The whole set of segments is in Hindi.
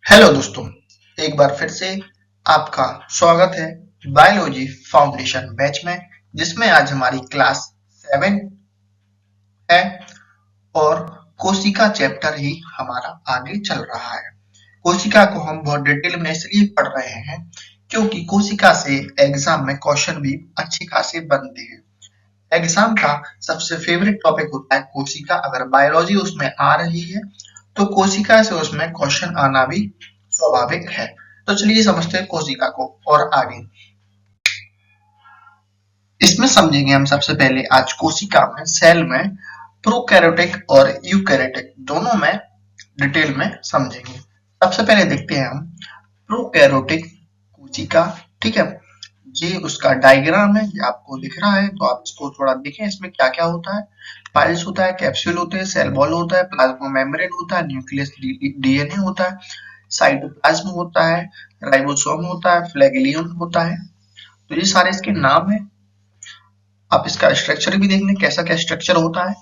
हेलो दोस्तों, एक बार फिर से आपका स्वागत है बायोलॉजी फाउंडेशन बैच में, जिसमें आज हमारी क्लास 7 है और कोशिका चैप्टर ही हमारा आगे चल रहा है। कोशिका को हम बहुत डिटेल में इसलिए पढ़ रहे हैं क्योंकि कोशिका से एग्जाम में क्वेश्चन भी अच्छे खासे बनते हैं। एग्जाम का सबसे फेवरेट टॉपिक होता है कोशिका। अगर बायोलॉजी उसमें आ रही है तो कोशिका से उसमें क्वेश्चन आना भी स्वाभाविक है। तो चलिए समझते हैं कोशिका को और आगे इसमें समझेंगे हम। सबसे पहले आज कोशिका में सेल में प्रोकैरियोटिक और यूकैरियोटिक दोनों में डिटेल में समझेंगे। सबसे पहले देखते हैं हम प्रोकैरियोटिक कोशिका। ठीक है, ये उसका डायग्राम है, ये आपको दिख रहा है तो आप इसको थोड़ा देखें। इसमें क्या क्या होता है? पाइल्स होता है, कैप्सूल होते हैं, सेल वॉल होता है, प्लाज्मा मेम्ब्रेन होता है, न्यूक्लियस डीएनए होता है, साइटोप्लाज्म होता है, राइबोसोम होता है, फ्लैगेलियन होता है। तो ये सारे इसके नाम है। आप इसका स्ट्रक्चर भी देख लें, कैसा क्या स्ट्रक्चर होता है।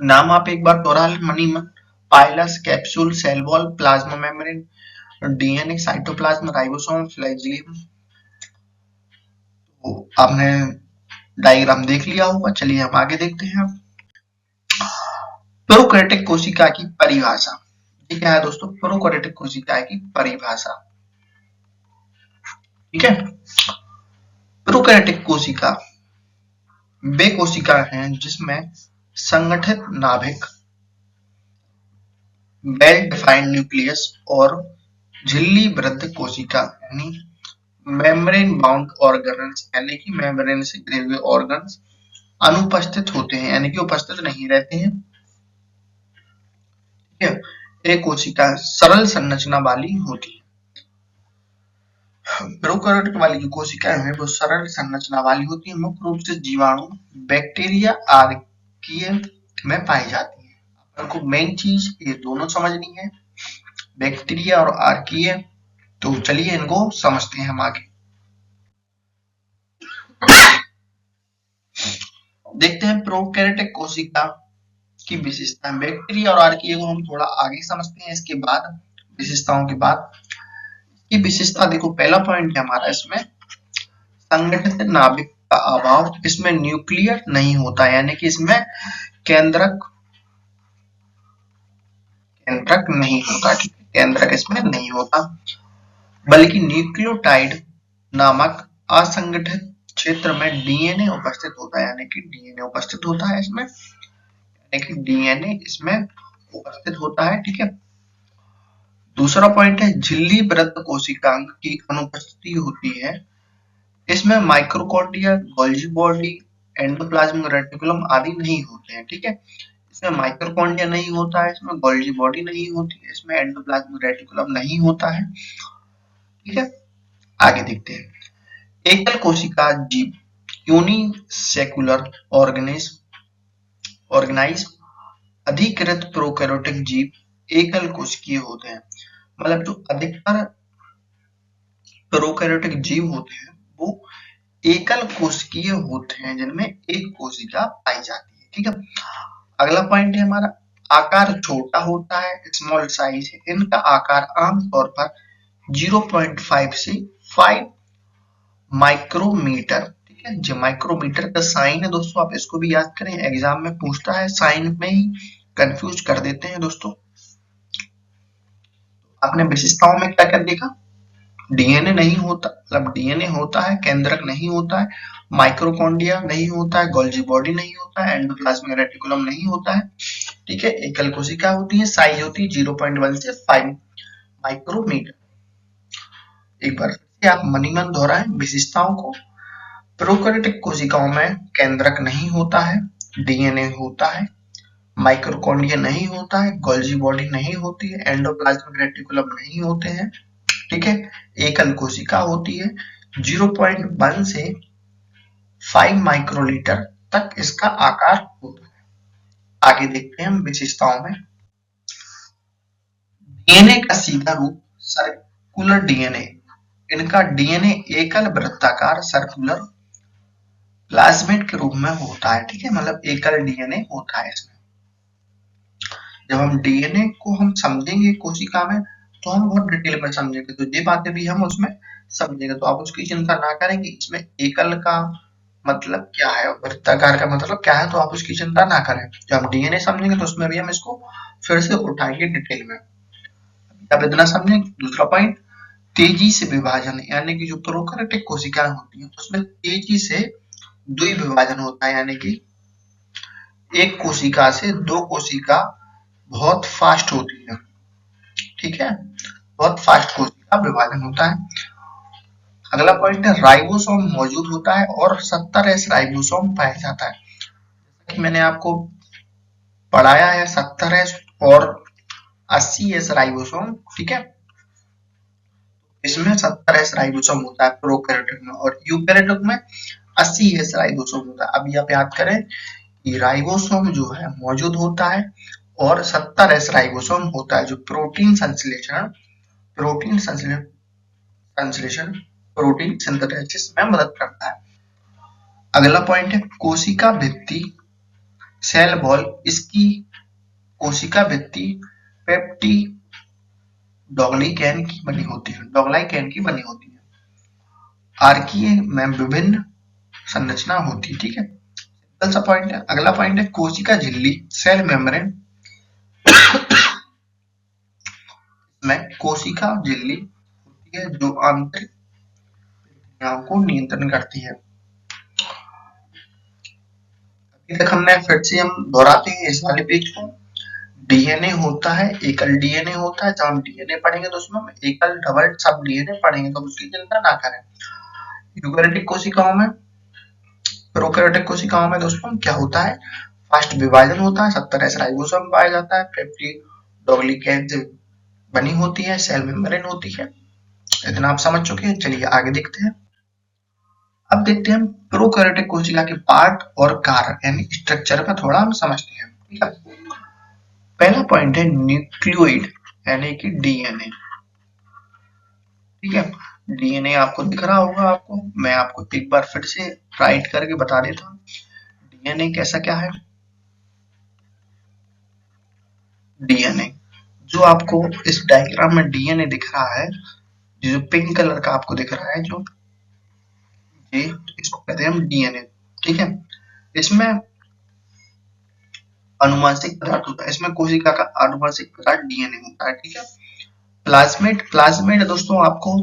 नाम आप एक बार दोहरा लें मनी मन। Pilus, capsule, cell wall, plasma membrane, DNA, cytoplasm, ribosome, flagellum. तो आपने डायग्राम देख लिया होगा। चलिए हम आगे देखते हैं। प्रोकैरियोटिक कोशिका की परिभाषा। ये क्या है दोस्तों? प्रोकैरियोटिक कोशिका की परिभाषा। ठीक है, प्रोकैरियोटिक कोशिका वे कोशिका हैं जिसमें संगठित नाभिक, वेल डिफाइंड न्यूक्लियस और झिल्ली वृत्त कोशिका यानी मेम्ब्रेन बाउंड ऑर्गन्स यानी कि मेम्ब्रेन से घिरे हुए ऑर्गन्स अनुपस्थित होते हैं, यानी कि उपस्थित नहीं रहते हैं। ठीक है, एक कोशिका सरल संरचना वाली होती है। प्रोकैरियोटिक वाली जो कोशिकाएं हैं वो सरल संरचना वाली होती है। मुख्य रूप से जीवाणु, बैक्टीरिया आर्कीय में पाई जाती है। आपको मेन चीज ये दोनों समझनी है, बैक्टीरिया और आर्कीय। तो चलिए इनको समझते हैं हम आगे। देखते हैं प्रोकैरियोटिक कोशिका की विशेषता। बैक्टीरिया और आर्कीय को हम थोड़ा आगे समझते हैं, इसके बाद विशेषताओं के बाद की विशेषता देखो। पहला पॉइंट है हमारा इसमें संगठित नाभिक का अभाव। इसमें न्यूक्लियर नहीं होता, यानी कि इसमें केंद्रक नहीं होता। ठीक है, केंद्रक इसमें नहीं होता, बल्कि न्यूक्लियोटाइड नामक असंगठित क्षेत्र में डीएनए उपस्थित होता है, यानी कि डीएनए उपस्थित होता है इसमें, यानी कि डीएनए इसमें उपस्थित होता है। ठीक है, दूसरा पॉइंट है झिल्ली वृत्त कोशिकांग की अनुपस्थिति होती है। इसमें माइक्रोकॉन्ड्रिया, गोल्गी बॉडी, एंडोप्लाज्मिक रेटिकुलम आदि नहीं होते हैं। ठीक है, इसमें माइक्रोकॉन्ड्रिया नहीं होता है, इसमें गोल्गी बॉडी नहीं होती है, इसमें एंडोप्लाज्मिक रेटिकुलम नहीं होता है। ठीक है, आगे देखते हैं। एकल कोशिका जीव यूनिसेक्युलर ऑर्गेनाइज्म अधिकृत प्रोकैरियोटिक जीव एकल कोशिकीय होते हैं। मतलब जो अधिकतर प्रोकैरियोटिक जीव होते हैं वो एकल कोशिकीय होते हैं, जिनमें एक कोशिका पाई जाती है। ठीक है, अगला पॉइंट है हमारा आकार छोटा होता है, स्मॉल साइज है। इनका आकार आमतौर पर 0.5 से 5 माइक्रोमीटर। ठीक है, जो माइक्रोमीटर का साइन है दोस्तों, आप इसको भी याद करें, एग्जाम में पूछता है, साइन में ही कंफ्यूज कर देते हैं दोस्तों। आपने विशेषताओं में क्या क्या देखा? डीएनए नहीं होता, मतलब डीएनए होता है, केंद्रक नहीं होता है, माइक्रोकॉन्ड्रिया नहीं होता है, गोल्गी बॉडी नहीं होता है, एंडोप्लाज्मिक रेटिकुलम नहीं होता है। ठीक है, एकल कोशिका होती है, साइज होती है 0.1 से 5 माइक्रोमीटर। एक बार फिर आप मनी मन दोहराएं विशेषताओं को। प्रोकैरियोटिक कोशिकाओं में केंद्रक नहीं होता है, डीएनए होता है, माइक्रोकॉन्ड्रिया नहीं होता है, गोल्गी बॉडी नहीं होती है, एंडोप्लाज्मिक रेटिकुलम नहीं होते हैं। ठीक है, एकल कोशिका होती है, 0.1 से 5 माइक्रोलीटर तक इसका आकार होता है। आगे देखते हैं हम विशेषताओं में। डीएनए का सीधा रूप सर्कुलर डीएनए। इनका डीएनए एकल वृत्ताकार सर्कुलर प्लाज्मिड के रूप में होता है। ठीक है, मतलब एकल डीएनए होता है इसमें। जब हम डीएनए को हम समझेंगे कोशिका में तो हम बहुत डिटेल में समझेंगे, तो ये बातें भी हम उसमें समझेंगे, तो आप उसकी चिंता ना करें कि इसमें एकल का मतलब क्या है, वृत्ताकार का मतलब क्या है, तो आप उसकी चिंता ना करें। जब हम डीएनए समझेंगे तो उसमें भी हम इसको फिर से उठाएंगे डिटेल में। अब इतना समझें। दूसरा पॉइंट, तेजी से विभाजन, यानी कि जो प्रोकैरियोटिक कोशिकाएं होती हैं उसमें तेजी से द्विविभाजन होता है, यानी कि एक कोशिका से दो कोशिका बहुत फास्ट होती है, ठीक है, बहुत फास्ट कोशिका विभाजन होता है। अगला पॉइंट है, राइबोसोम मौजूद होता है और 70s राइबोसोम पाया जाता है। कि मैंने आपको पढ़ाया है 70s और 80s राइबोसोम, ठीक है, इसमें 70s राइबोसोम होता है प्रोकैरियोटिक में, और यूकैरियोटिक में 80s राइबोसोम होता है। अभी आप याद करें कि राइबोसोम जो है मौजूद होता है और 70s राइबोसोम होता है, जो प्रोटीन संश्लेषण, प्रोटीन संश्लेषण संश्लेषण प्रोटीन सिंथेसिस में मदद करता है। अगला पॉइंट है कोशिका भित्ति, सेल वॉल। इसकी कोशिका भित्ति पेप्टी डॉग्लिकैन की बनी होती है, डॉग्लाइकैन की बनी होती है। आर्कीय में विभिन्न संरचना होती है, ठीक है, सिंपल सा पॉइंट है। अगला पॉइंट है कोशिका झिल्ली, सेल मेम्ब्रेन में कोशिका झिल्ली होती है जो आंतरिक क्रियाओं को नियंत्रण करती है। अभी तक हमने फिर से हम दोहराते हैं इस वाले पेज को। डीएनए होता है, एकल डीएनए होता है। जब हम डीएनए पढ़ेंगे तो उसमें हम एकल डबल सब डीएनए पढ़ेंगे, तो उसकी चिंता ना करें। यूकैरियोटिक कोशिकाओं में, प्रोकैरियोटिक कोशिकाओं में दोस्तों क्या होता है, फास्ट विभाजन होता है, 70s राइबोसोम पाया जाता है, पेप्टिड डॉग्लिकैन से बनी होती है, सेल मेम्ब्रेन होती है। इतना आप समझ चुके हैं। चलिए आगे देखते हैं। अब देखते हैं हम प्रोकैरियोटिक कोशिका के पार्ट और कार्य यानी स्ट्रक्चर का थोड़ा हम समझते हैं, ठीक है। पहला पॉइंट है न्यूक्लियोइड यानी कि डीएनए, ठीक है। डीएनए आपको दिख रहा होगा, आपको मैं आपको एक बार फिर से राइट करके बता देता हूँ। डीएनए कैसा क्या है। डीएनए जो आपको इस डायग्राम में डीएनए दिख रहा है, जो पिंक कलर का आपको दिख रहा है, जो ये इसको कहते हैं हम डीएनए, ठीक है। इसमें अनुवांशिक पदार्थ होता है, इसमें कोशिका का अनुवांशिक पदार्थ डीएनए होता है, ठीक है। प्लाज्मिड, प्लाज्मिड दोस्तों आपको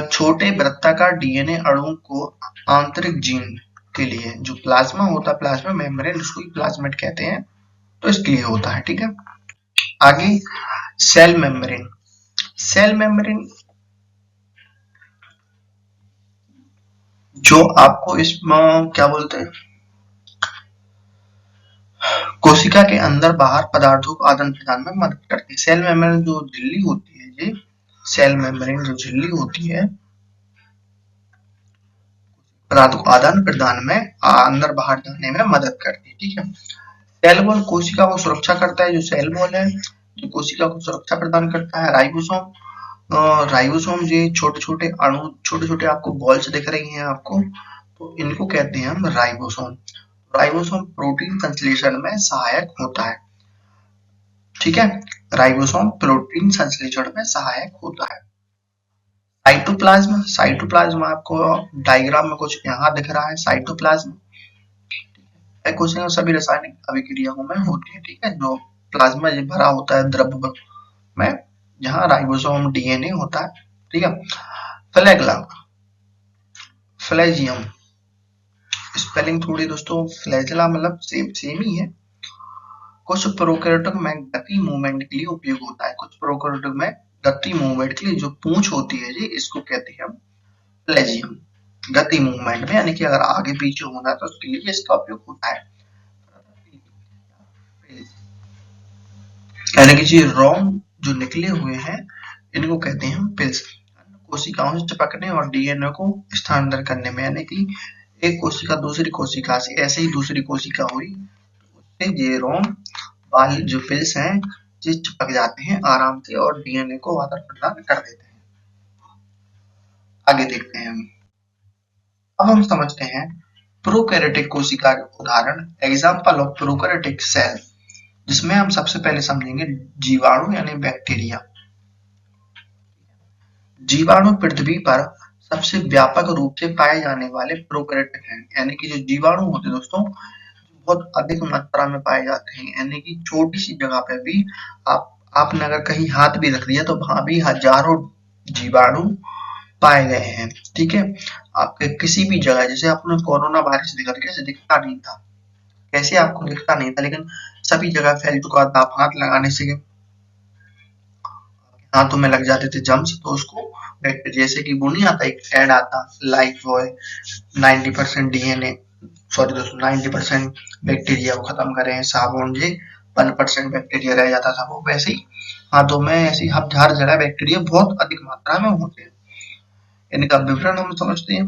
छोटे वृत्ताकार डीएनए अणुओं को आंतरिक जीन के लिए, जो प्लाज्मा होता है, प्लाज्मा मेम्ब्रेन, उसको प्लाज्मिड कहते हैं, तो इसके लिए होता है, ठीक है। आगे सेल मेम्ब्रेन, सेल मेम्ब्रेन जो आपको इसमें क्या बोलते हैं, कोशिका के अंदर बाहर पदार्थों को आदान प्रदान में मदद करती है। सेल मेम्ब्रेन जो झिल्ली होती है, ये सेल मेम्ब्रेन जो झिल्ली होती है पदार्थों को आदान प्रदान में अंदर बाहर जाने में मदद करती है, ठीक है। सेल वॉल कोशिका को सुरक्षा करता है, जो सेल वॉल है जो कोशिका को सुरक्षा प्रदान करता है। राइबोसोम, राइबोसोम ये छोटे छोटे अणु, छोटे छोटे आपको बॉल्स दिख रही हैं आपको, तो इनको कहते हैं हम राइबोसोम। राइबोसोम प्रोटीन संश्लेषण में सहायक होता है, ठीक है। राइबोसोम प्रोटीन संश्लेषण में सहायक होता है। साइटोप्लाज्म, साइटोप्लाज्म आपको डायग्राम में कुछ यहाँ दिख रहा है। साइटोप्लाज्म कोशिका सभी रासायनिक अभिक्रियाओं में होती है, ठीक है। जो प्लाज्मा ये भरा होता है द्रव में, जहाँ राइबोसोम डीएनए होता है, ठीक है। फ्लैगला, फ्लैजियम, स्पेलिंग थोड़ी दोस्तों, फ्लैजला मतलब सेम ही है। कुछ प्रोकैरियोटिक में गति मूवमेंट के लिए उपयोग होता है, कुछ प्रोकैरियोटिक में गति मूवमेंट के लिए जो पूंछ होती है जी, इसको कहते हैं हम फ्लैजियम। गति मूवमेंट में यानी कि अगर आगे पीछे होना है तो उसके लिए इसका उपयोग होता है। यानी कि जी रोम जो निकले हुए हैं इनको कहते हैं हम पिल्स। कोशिकाओं से चिपकने और डीएनए को स्थानांतरण करने में, यानी कि एक कोशिका दूसरी कोशिका से ऐसे ही दूसरी कोशिका हुई, उससे ये रोम वाले जो पिल्स हैं ये चिपक जाते हैं आराम से और डीएनए को आदान प्रदान कर देते हैं। आगे देखते हैं हम। अब हम समझते हैं प्रोकैरियोटिक कोशिका के उदाहरण, एग्जाम्पल ऑफ प्रोकैरियोटिक सेल, जिसमें हम सबसे पहले समझेंगे जीवाणु यानी बैक्टीरिया। जीवाणु पृथ्वी पर सबसे व्यापक रूप से पाए जाने वाले प्रोकैरियोटिक हैं, यानी कि जो जीवाणु होते हैं दोस्तों बहुत अधिक मात्रा में पाए जाते हैं, यानी कि छोटी सी जगह पे भी आपने अगर कहीं हाथ भी रख दिया तो वहां भी हजारों जीवाणु पाए गए हैं। ठीक है, आपके किसी भी जगह, जैसे आपने कोरोना वायरस देखा था, कैसे दिखता नहीं था, कैसे आपको दिखता नहीं था, लेकिन सभी जगह फैल चुका था। आप हाथ लगाने से हाथों में लग जाते थे जम्स, तो उसको जैसे कि वो नहीं आता, एक एड आता लाइफ बॉय 90% डीएनए, सॉरी दोस्तों 90% बैक्टीरिया को खत्म करें, साबुन जी 1% बैक्टीरिया रह जाता था, वो वैसे ही हाथों में ऐसी हर जगह बैक्टीरिया बहुत अधिक मात्रा में होते हैं। इनका विवरण हम समझते हैं।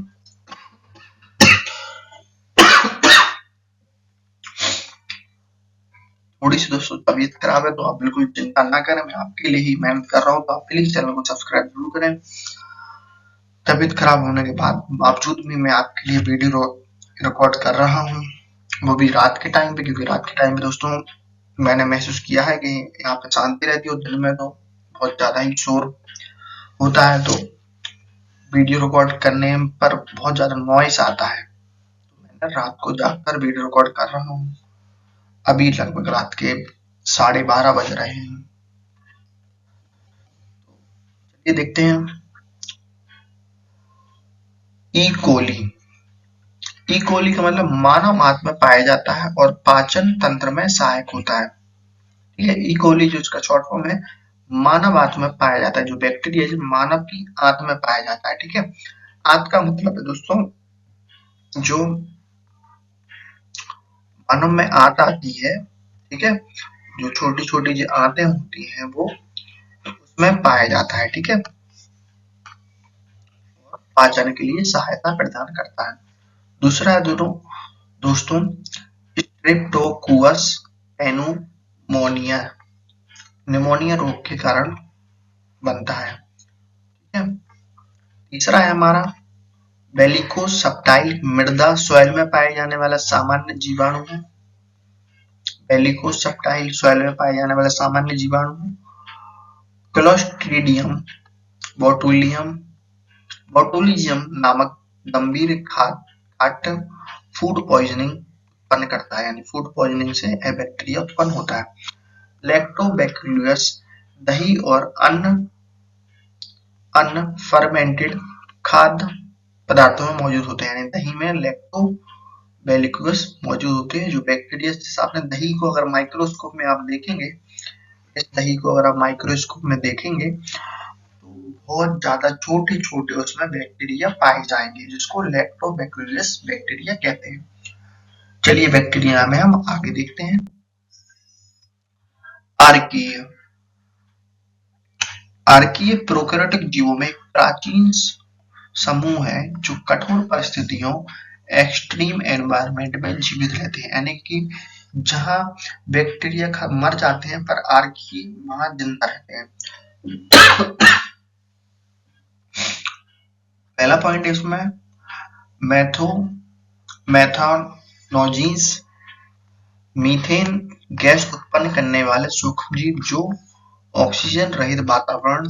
थोड़ी सी दोस्तों तबीयत खराब है तो आप बिल्कुल चिंता ना करें, मैं आपके लिए ही मेहनत कर रहा हूँ, तो आप प्लीज चैनल को सब्सक्राइब जरूर करें। तबीयत खराब होने के बावजूद भी मैं आपके लिए वीडियो रिकॉर्ड कर रहा हूँ, वो भी रात के टाइम पे, क्योंकि रात के टाइम पे दोस्तों मैंने महसूस किया है कि यहाँ पे शांति रहती है, दिन में तो बहुत ज्यादा ही शोर होता है, तो वीडियो रिकॉर्ड करने पर बहुत ज्यादा नॉइस आता है, तो मैंने रात को जाकर वीडियो रिकॉर्ड कर रहा हूँ। अभी लगभग रात के 12:30 बज रहे हैं। ये देखते हैं ई कोली। ई कोली का मतलब मानव आंत में पाया जाता है और पाचन तंत्र में सहायक होता है। ठीक है, ई कोली जो इसका शॉर्ट फॉर्म है, मानव आंत में पाया जाता है, जो बैक्टीरिया जो मानव की आंत में पाया जाता है। ठीक है, आंत का मतलब है दोस्तों जो मानव में आंत आती है, ठीक है, जो छोटी छोटी जो आंतें होती हैं वो उसमें पाया जाता है। ठीक है, पाचन के लिए सहायता प्रदान करता है। दूसरा है दोस्तों स्ट्रेप्टोकुअस पेनुमोनिया, निमोनिया रोग के कारण बनता है। ठीक है, तीसरा है हमारा बेलिकोसप्टाइल, मृदा सॉइल में पाए जाने वाला सामान्य जीवाणु है। बेलिकोसप्टाइल सॉइल में पाए जाने वाला सामान्य जीवाणु है। क्लोस्ट्रीडियम बोटुलियम बोटुलिज्म नामक गंभीर खाद्य फूड पॉइजनिंग उत्पन्न करता है, यानी फूड पॉइजनिंग से बैक्टीरिया उत्पन्न होता है। लैक्टोबैक्यूलस दही और अन्य फर्मेंटेड खाद्य पदार्थों में मौजूद होते हैं, यानी दही में लैक्टोबैक्यूलस मौजूद होते हैं, जो बैक्टीरिया, जैसे आपने दही को अगर माइक्रोस्कोप में आप देखेंगे, इस दही को अगर आप माइक्रोस्कोप में देखेंगे तो बहुत ज्यादा छोटे छोटे उसमें बैक्टीरिया पाए जाएंगे, जिसको लैक्टोबैक्यूलस बैक्टीरिया कहते हैं। चलिए बैक्टीरिया में हम आगे देखते हैं। आर्कीय। आर्कीय प्रोकैरियोटिक जीवों में एक प्राचीन समूह है जो कठोर परिस्थितियों, एक्सट्रीम एनवायरनमेंट में जीवित रहते हैं, यानी कि जहां बैक्टीरिया मर जाते हैं पर आर्की वहां जिंदा रहते हैं। पहला पॉइंट है इसमें मेथानोजेंस, मीथेन गैस उत्पन्न करने वाले सूक्ष्मजीव जो ऑक्सीजन रहित वातावरण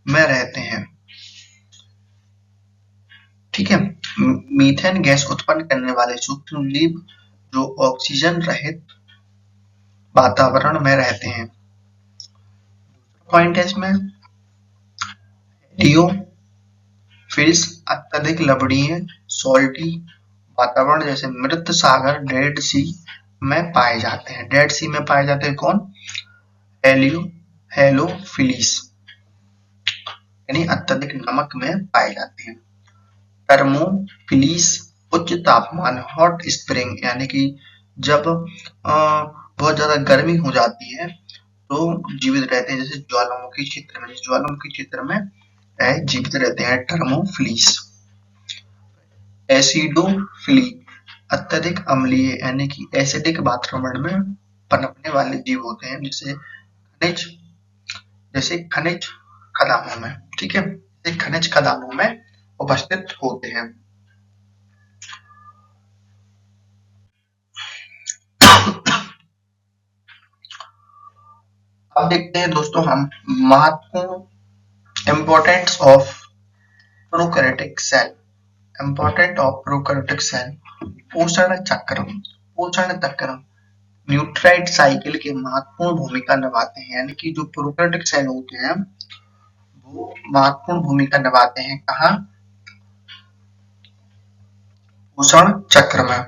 में रहते हैं। ठीक है, मीथेन गैस उत्पन्न करने वाले सूक्ष्मजीव जो ऑक्सीजन रहित वातावरण में रहते हैं। पॉइंट है इसमें लियोफिल्स अत्यधिक लवणीय सॉल्टी वातावरण जैसे मृत सागर डेड सी में पाए जाते हैं। डेड सी में पाए जाते हैं कौन? हेलोफिलिस, यानी अत्यधिक नमक में पाए जाते हैं। थर्मोफिलिस उच्च तापमान हॉट स्प्रिंग, यानी कि जब बहुत ज्यादा गर्मी हो जाती है तो जीवित रहते हैं, जैसे ज्वालामुखी क्षेत्र में जीवित रहते हैं थर्मोफिलिस। एसिडोफिली अत्यधिक अम्लीय, यानी कि एसिडिक वातावरण में पनपने वाले जीव होते हैं, जैसे खनिज खदानों में। ठीक है, खनिज खदानों में उपस्थित होते हैं। अब देखते हैं दोस्तों हम महत्वपूर्ण importance of prokaryotic cell. Important of prokaryotic cell, पोषण चक्र। पोषण चक्र न्यूट्राइड साइकिल की महत्वपूर्ण भूमिका निभाते हैं, यानी कि जो प्रोकैरियोटिक सेल होते हैं वो महत्वपूर्ण भूमिका निभाते हैं। कहाँ? पोषण चक्र में।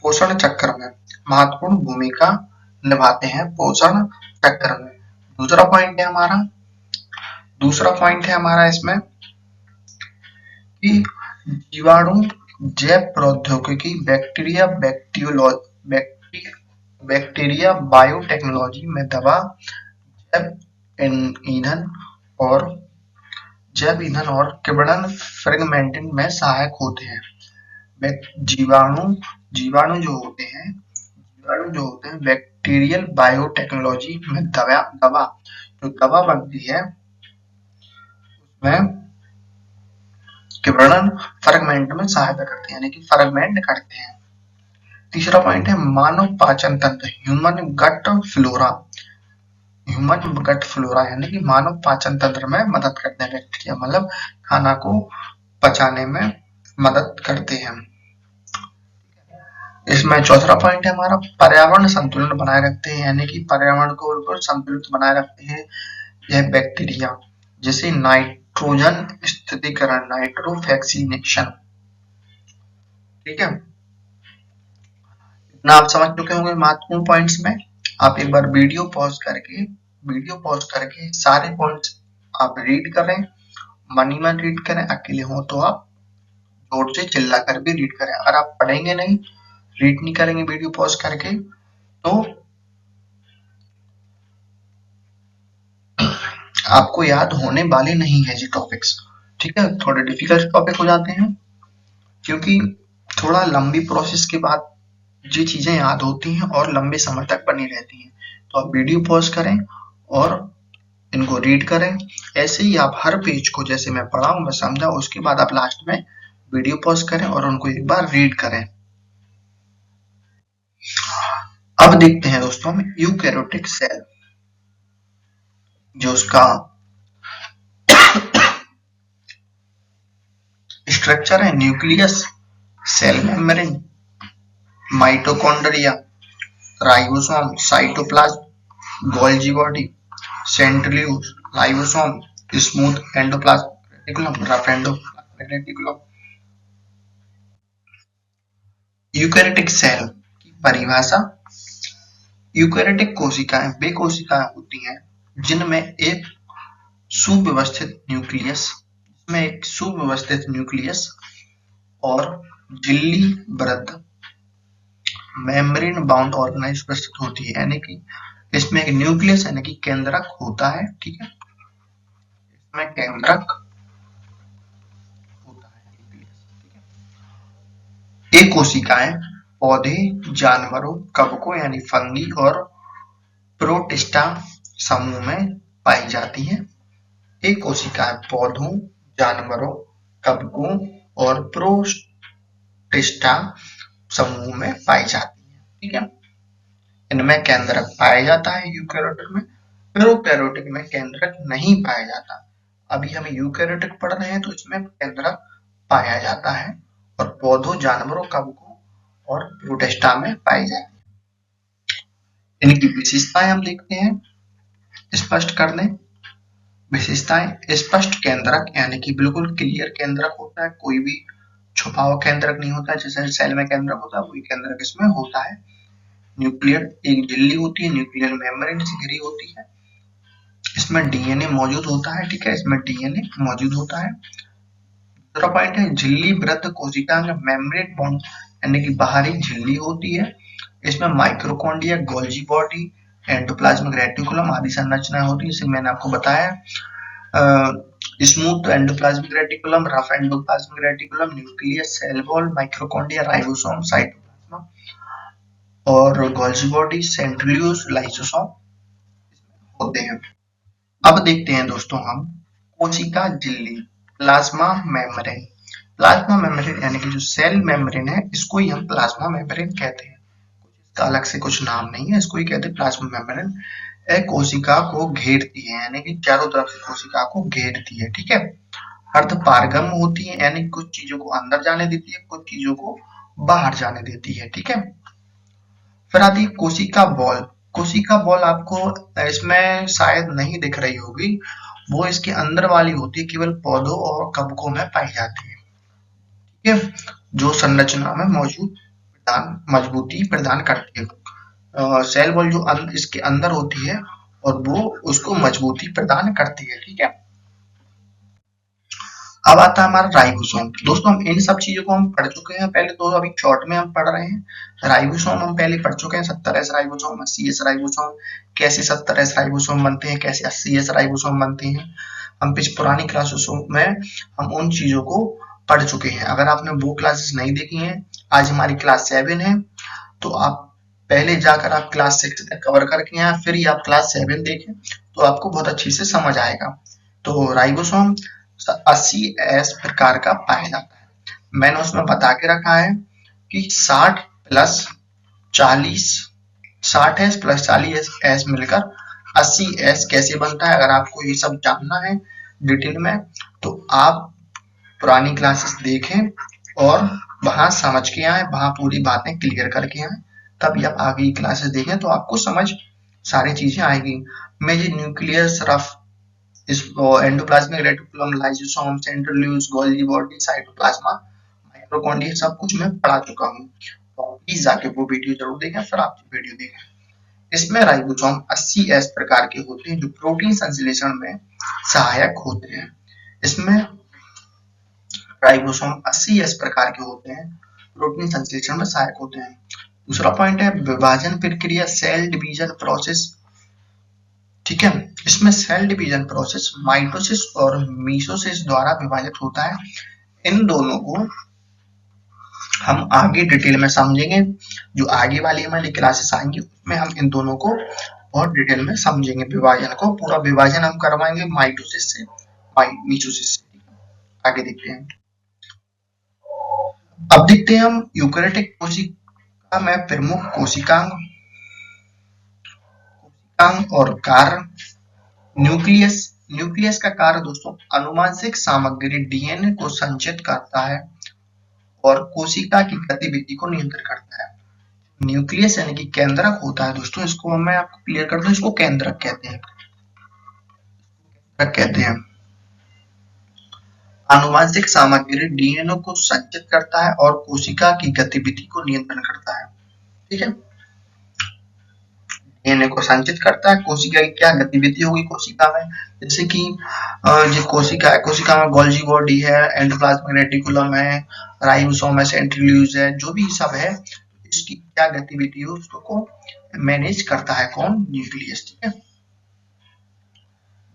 पोषण चक्र में महत्वपूर्ण भूमिका निभाते हैं पोषण चक्र में। दूसरा पॉइंट है हमारा इसमें कि जीवाणु जैव प्रौद्योगिकी, बैक्टीरिया बायोटेक्नोलॉजी में दवा, जैव ईंधन और किण्वन फ्रेगमेंटिंग में सहायक होते हैं। जीवाणु जो होते हैं बैक्टीरियल बायोटेक्नोलॉजी में दवा बनती है उसमें किण्वन फ्रेगमेंट में सहायता करते हैं, यानी कि फ्रेगमेंट करते हैं। तीसरा पॉइंट है मानव पाचन तंत्र, ह्यूमन गट फ्लोरा, यानी कि मानव पाचन तंत्र में मदद करते हैं बैक्टीरिया, मतलब खाना को पचाने में मदद करते हैं। इसमें चौथा पॉइंट है हमारा पर्यावरण संतुलन बनाए रखते हैं, यानी कि पर्यावरण को बिल्कुल संतुलित बनाए रखते हैं यह बैक्टीरिया, जैसे नाइट्रोजन स्थिरीकरण, नाइट्रोफेक्सिनेशन। ठीक है, इतना आप समझ चुके होंगे महत्वपूर्ण पॉइंट्स में। आप एक बार वीडियो पॉज करके सारे पॉइंट्स आप रीड करें, मन ही मन रीड करें। अकेले हो तो आप जोर से चिल्ला कर भी रीड करें। अगर आप पढ़ेंगे नहीं, रीड नहीं करेंगे वीडियो पॉज करके, तो आपको याद होने वाले नहीं है ये टॉपिक्स। ठीक है, थोड़े डिफिकल्ट टॉपिक हो जाते हैं क्योंकि थोड़ा लंबी प्रोसेस के बाद ये चीजें याद होती हैं और लंबे समय तक बनी रहती हैं। तो आप वीडियो पॉज करें और इनको रीड करें। ऐसे ही आप हर पेज को जैसे मैं पढ़ा हूं, मैं समझा, उसके बाद आप लास्ट में वीडियो पॉज करें और उनको एक बार रीड करें। अब देखते हैं दोस्तों हम यूकैरियोटिक सेल, जो उसका स्ट्रक्चर है, nucleus, cell membrane, mitochondria, ribosome, cytoplasm, Golgi body, centrioles, lysosome, smooth endoplasmic reticulum, rough endoplasmic reticulum. Eukaryotic cell की परिभाषा। यूकैरियोटिक कोशिकाएं वे कोशिकाएं होती हैं जिनमें एक सुव्यवस्थित न्यूक्लियस और झिल्लीबद्ध मेम्ब्रेन बाउंड ऑर्गेनाइज उपस्थित होती है, यानी कि इसमें एक न्यूक्लियस यानी कि केंद्रक होता है। ठीक है, इसमें केंद्रक होता है, न्यूक्लियस। ठीक है, एक कोशिकाएं पौधे, जानवरों, कवकों यानी फंगी और प्रोटिस्टा समूह में पाई जाती है। एक कोशिकाएं पौधों, जानवरों, कवकों और प्रोटिस्टा समूह में पाई जाती है। ठीक है, इनमें केंद्रक पाया जाता है यूकैरियोटिक में। प्रोकैरियोटिक में केंद्रक नहीं पाया जाता। अभी हम यूकैरियोटिक पढ़ रहे हैं तो इसमें केंद्रक पाया जाता है और पौधों, जानवरों, कवकों और प्रोटिस्टा में पाई जाती है। इनकी विशेषताएं हम देखते हैं, स्पष्ट कर लें। विशेषताएं, स्पष्ट केंद्रक यानी कि बिल्कुल क्लियर केंद्रक होता है, कोई भी छुपा हुआ केंद्रक नहीं होता। जैसे सेल में केंद्रक होता है वही केंद्रक इसमें होता है। न्यूक्लियर एक झिल्ली होती है, न्यूक्लियर मेम्ब्रेन से घिरी होती है। इसमें डीएनए मौजूद होता है। ठीक है, इसमें डीएनए मौजूद होता है। दूसरा पॉइंट है झिल्लीबद्ध कोशिका में मेम्ब्रेन बाउंड यानी कि बाहरी झिल्ली होती है। इसमें mitochondria, Golgi body, endoplasmic reticulum आदि संरचनाएं होती है, जैसे मैंने आपको बताया। Smooth endoplasmic reticulum, rough endoplasmic reticulum, nucleus, cell wall, mitochondria, ribosome, cytoplasm और गोल्जी बॉडी, सेंट्रियोल्स, लाइसोसोम होते हैं। अब देखते हैं दोस्तों हम कोशिका झिल्ली, प्लाज्मा मेम्ब्रेन। प्लाज्मा मेम्ब्रेन यानी कि जो सेल मेम्ब्रेन है इसको ही हम प्लाज्मा मेम्ब्रेन कहते हैं। इसका अलग से कुछ नाम नहीं है, इसको ही कहते हैं प्लाज्मा मेम्ब्रेन। कोशिका को घेरती है, यानी कि चारों तरफ से कोशिका को घेरती है, ठीक है। अर्धपारगम होती है, यानी कुछ चीजों को अंदर जाने देती है, कुछ चीजों को बाहर जाने देती है, ठीक है। फिर आती है कोशिका बॉल। कोशिका बॉल आपको इसमें शायद नहीं दिख रही होगी, वो इसके अंदर वाली होती है, केवल पौधों और कवकों में पाई जाती है, ठीक है, जो संरचना में मौजूद मजबूती प्रदान करती है। सेल वॉल जो इसके अंदर होती है और वो उसको मजबूती प्रदान करती है, ठीक है। अब आता है हमारा राइबोसोम। दोस्तों हम इन सब चीजों को हम पढ़ चुके हैं पहले, तो अभी शॉर्ट में हम पढ़ रहे हैं। राइबोसोम हम पहले पढ़ चुके हैं, 70S राइबोसोम, 80S राइबोसोम, कैसे 70S राइबोसोम बनते हैं, कैसे 80S राइबोसोम बनते हैं। हम पिछ पुरानी क्लासों में हम उन चीजों को पढ़ चुके हैं। अगर आपने वो क्लासेस नहीं देखी हैं, आज हमारी क्लास 7 है, तो आप पहले जाकर आप क्लास 6 तक कवर करके आए, फिर ही आप क्लास 7 देखें, तो आपको बहुत अच्छी से समझ आएगा। तो राइबोसोम 80S प्रकार का पाया जाता है। मैंने उसमें बता के रखा है कि 60 प्लस 40, 60S प्लस 40S मिलकर 80S कैसे बनता है। अगर आपको ये सब जानना है डिटेल में, तो आप पुरानी क्लासेस देखें और वहां समझ के आए, वहां पूरी बातें क्लियर करके आए, तब आप आगे की क्लासेस देखें तो आपको समझ सारी चीजें आएगी। मैं ये nucleus, rough, endoplasmic reticulum, lysosome, centrioles, Golgi body, cytoplasm, mitochondria, सब कुछ मैं पढ़ा चुका हूँ। तो प्लीज जाके वो वीडियो जरूर देखें, फिर आप वीडियो देखें। इसमें राइबोसोम 80S प्रकार के होते हैं जो प्रोटीन संश्लेषण में सहायक होते हैं। इसमें राइबोसोम 80S प्रकार के होते हैं, प्रोटीन संश्लेषण में सहायक होते हैं। दूसरा पॉइंट है विभाजन प्रक्रिया, सेल डिवीजन प्रोसेस, ठीक है। इसमें सेल डिवीजन प्रोसेस माइटोसिस और मीसोसिस द्वारा विभाजित होता है। इन दोनों को हम आगे डिटेल में समझेंगे, जो आगे वाली हमारी क्लासेस आएंगी उसमें हम इन दोनों को और डिटेल में समझेंगे। विभाजन को, पूरा विभाजन हम करवाएंगे माइटोसिस से, मीसोसिस से। आगे देखते हैं। अब देखते हैं हम यूकेरियोटिक कोशिका में प्रमुख कोशिकांग और कार्य। न्यूक्लियस। न्यूक्लियस का कार्य दोस्तों आनुवंशिक सामग्री डीएनए को संचित करता है और कोशिका की गतिविधि को नियंत्रित करता है। न्यूक्लियस यानी कि केंद्रक होता है दोस्तों, इसको मैं आपको क्लियर कर दूं, इसको केंद्रक कहते हैं। आनुवंशिक सामग्री डीएनए को संचित करता है और कोशिका की गतिविधि को नियंत्रण करता है, ठीक है। डीएनए को संचित करता है, कोशिका की क्या गतिविधि होगी कोशिका में, जैसे कि जो कोशिका में गोल्गी बॉडी है, एंडोप्लाज्मिक रेटिकुलम है, राइबोसोम है, सेंट्रियोल्स है, जो भी सब है, इसकी क्या गतिविधि हो उसको मैनेज करता है कौन, न्यूक्लियस, ठीक है।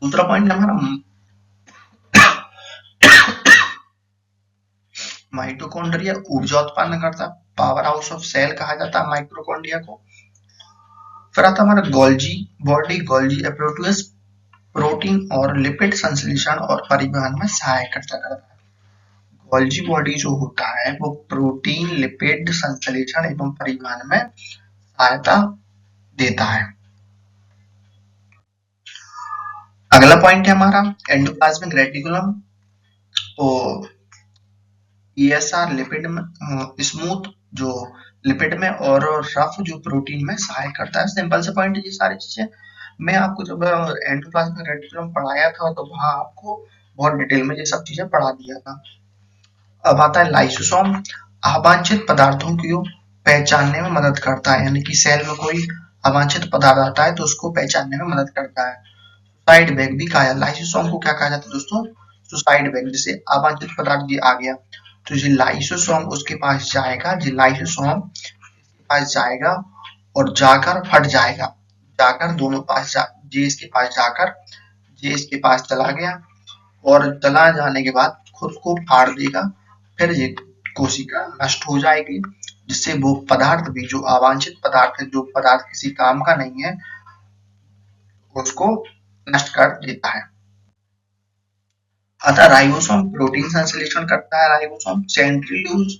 दूसरा पॉइंट हमारा माइटोकॉन्ड्रिया, ऊर्जा उत्पन्न करता है, पावर हाउस ऑफ सेल कहा जाता है माइटोकॉन्ड्रिया को। फिर आता हमारा Golgi body, Golgi apparatus protein और लिपिड संश्लेषण और परिवहन में सहायता करता है। गोल्गी बॉडी जो होता है वो प्रोटीन, लिपिड संश्लेषण एवं परिवहन में सहायता देता है। अगला पॉइंट है हमारा एंडोप्लाज्मिक रेटिकुलम, ESR लिपिड में, स्मूथ जो लिपिड में और रफ जो प्रोटीन में सहायता करता है। सिंपल से पॉइंट है ये सारी चीजें। मैं आपको जब एंडोप्लाज्मिक रेटिकुलम पढ़ाया था तो वहां आपको बहुत डिटेल में ये सब चीजें पढ़ा दिया था। अब आता है लाइसोसोम, अवांछित पदार्थों को पहचानने में मदद करता है, यानी कि सेल में कोई अवांछित पदार्थ आता है तो उसको पहचानने में मदद करता है। सुसाइड बैग भी कहा जाता है। लाइसोसोम को क्या कहा जाता है दोस्तों, सुसाइड बैग। जैसे अवांछित पदार्थ ये आ गया तो ये लाइसोसोम उसके पास जाएगा, ये लाइसोसोम इसके पास जाएगा और जाकर फट जाएगा, जाकर दोनों पास ये इसके पास जाकर ये इसके पास चला गया और चला जाने के बाद खुद को फाड़ देगा, फिर ये कोशिका नष्ट हो जाएगी, जिससे वो पदार्थ भी जो अवांछित पदार्थ है, जो पदार्थ किसी काम का नहीं है, उसको नष्ट कर देता है। अतः राइबोसोम प्रोटीन संश्लेषण करता है। राइबोसोम सेंट्रियोल्स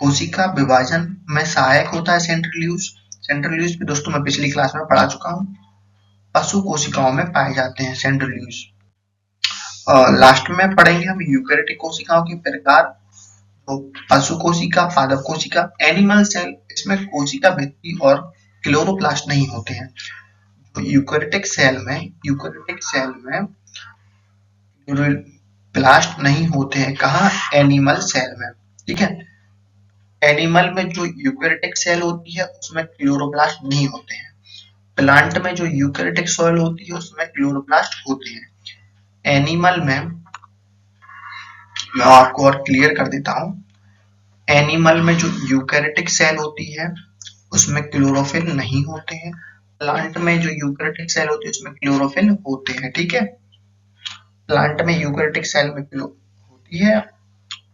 कोशिका विभाजन में सहायक होता है। सेंट्रियोल्स सेंट्रियोल्स भी दोस्तों मैं पिछली क्लास में पढ़ा चुका हूँ। पशु कोशिकाओं में पाए जाते हैं सेंट्रियोल्स। लास्ट में पढ़ेंगे हम यूकेरियोटिक कोशिकाओं के प्रकार, तो पशु कोशिका, पादप कोशिका, एनिमल सेल, इसमें कोशिका भित्ति और क्लोरोप्लास्ट नहीं होते हैं। तो यूकेरियोटिक सेल में क्लोरोप्लास्ट नहीं होते हैं, कहाँ? एनिमल सेल में, ठीक है। एनिमल में जो यूकेरियोटिक सेल होती है उसमें क्लोरोप्लास्ट नहीं होते हैं। प्लांट में जो यूकेरियोटिक सेल होती है उसमें क्लोरोप्लास्ट होते हैं। एनिमल में मैं आपको और क्लियर कर देता हूं, एनिमल में जो यूकेरियोटिक सेल होती है उसमें क्लोरोफिल नहीं होते हैं। प्लांट में जो यूकेरियोटिक सेल होती है उसमें क्लोरोफिल होते हैं, ठीक है। प्लांट में यूकेरियोटिक सेल में होती है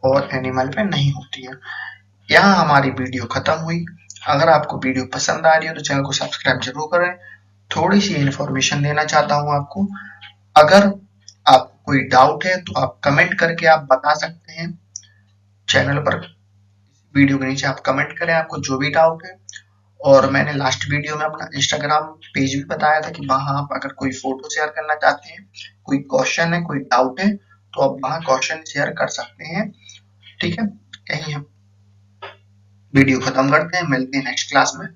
और एनिमल में नहीं होती है। यहाँ हमारी वीडियो खत्म हुई। अगर आपको वीडियो पसंद आ रही हो तो चैनल को सब्सक्राइब जरूर करें। थोड़ी सी इन्फॉर्मेशन देना चाहता हूँ आपको, अगर आपको कोई डाउट है तो आप कमेंट करके आप बता सकते हैं चैनल पर। वीडियो के नीचे आप कमेंट करें आपको जो भी डाउट है। और मैंने लास्ट वीडियो में अपना इंस्टाग्राम पेज भी बताया था कि वहां आप अगर कोई फोटो शेयर करना चाहते हैं, कोई क्वेश्चन है, कोई डाउट है, तो आप वहां क्वेश्चन शेयर कर सकते हैं, ठीक है। यही हम वीडियो खत्म करते हैं, मिलते हैं नेक्स्ट क्लास में।